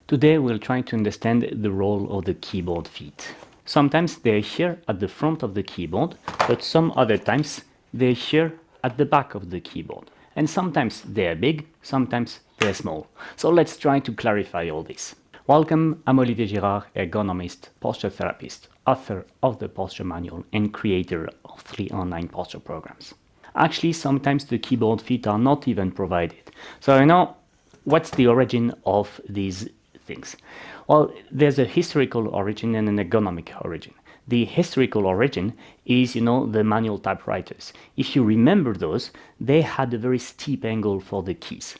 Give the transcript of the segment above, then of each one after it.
Today we'll try to understand the role of the keyboard feet. Sometimes they're here at the front of the keyboard, but some other times they're here at the back of the keyboard. And sometimes they're big, sometimes they're small. So let's try to clarify all this. Welcome, I'm Olivier Girard, ergonomist, posture therapist, author of the posture manual and creator of 3 online posture programs. Actually, sometimes the keyboard feet are not even provided. So what's the origin of these things? Well, there's a historical origin and an ergonomic origin. The historical origin is, the manual typewriters. If you remember those, they had a very steep angle for the keys.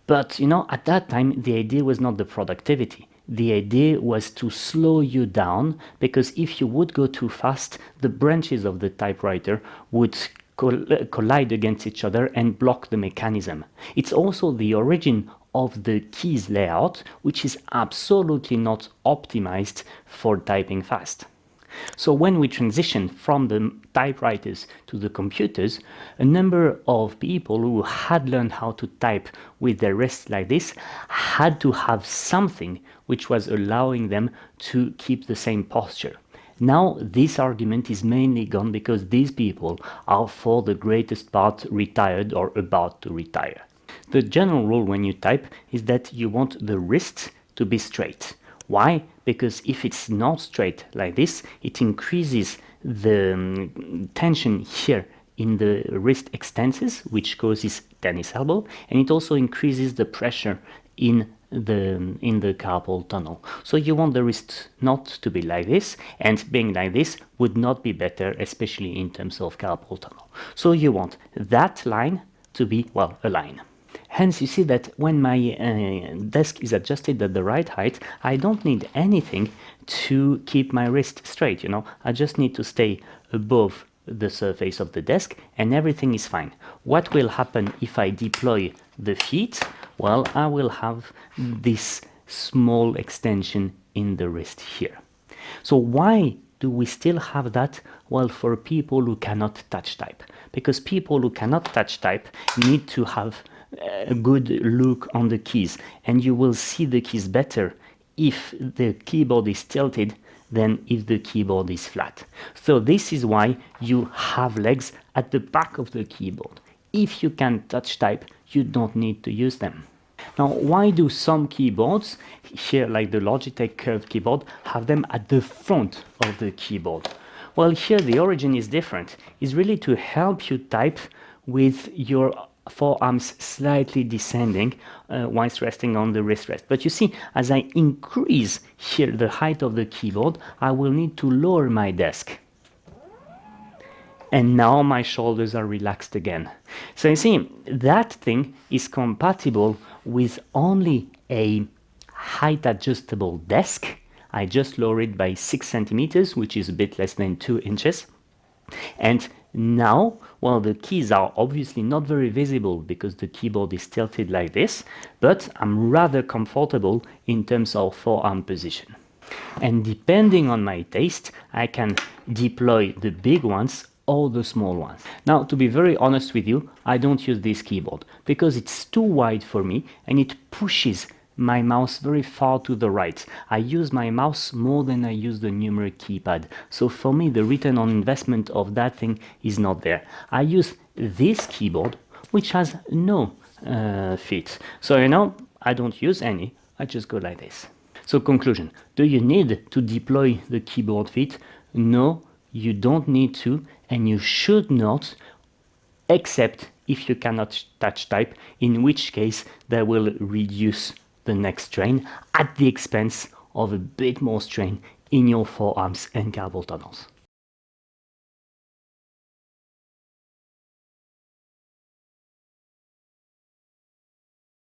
But, at that time, the idea was not the productivity. The idea was to slow you down, because if you would go too fast, the branches of the typewriter would collide against each other and block the mechanism. It's also the origin of the keys layout, which is absolutely not optimized for typing fast. So when we transition from the typewriters to the computers, a number of people who had learned how to type with their wrists like this had to have something which was allowing them to keep the same posture. Now this argument is mainly gone because these people are for the greatest part retired or about to retire. The general rule when you type is that you want the wrist to be straight. Why? Because if it's not straight like this, it increases the tension here in the wrist extensors, which causes tennis elbow, and it also increases the pressure in the carpal tunnel. So you want the wrist not to be like this, and being like this would not be better, especially in terms of carpal tunnel. So you want that line to be, well, a line. Hence, you see that when my desk is adjusted at the right height, I don't need anything to keep my wrist straight, I just need to stay above the surface of the desk and everything is fine. What will happen if I deploy the feet? Well, I will have this small extension in the wrist here. So why do we still have that? Well, for people who cannot touch type. Because people who cannot touch type need to have a good look on the keys, and you will see the keys better if the keyboard is tilted than if the keyboard is flat. So this is why you have legs at the back of the keyboard. If you can touch type, you don't need to use them. Now, why do some keyboards, here like the Logitech curved keyboard, have them at the front of the keyboard? Well, here the origin is different. It's really to help you type with your forearms slightly descending whilst resting on the wrist rest. But you see, as I increase here the height of the keyboard, I will need to lower my desk. And now my shoulders are relaxed again. So you see, that thing is compatible with only a height adjustable desk. I just lower it by 6 centimeters, which is a bit less than 2 inches. And now, well, the keys are obviously not very visible because the keyboard is tilted like this, but I'm rather comfortable in terms of forearm position. And depending on my taste, I can deploy the big ones or the small ones. Now, to be very honest with you, I don't use this keyboard because it's too wide for me and it pushes my mouse very far to the right. I use my mouse more than I use the numeric keypad. So for me, the return on investment of that thing is not there. I use this keyboard, which has no feet. So, I don't use any. I just go like this. So conclusion, do you need to deploy the keyboard feet? No, you don't need to, and you should not, except if you cannot touch type, in which case that will reduce the neck strain at the expense of a bit more strain in your forearms and carpal tunnels.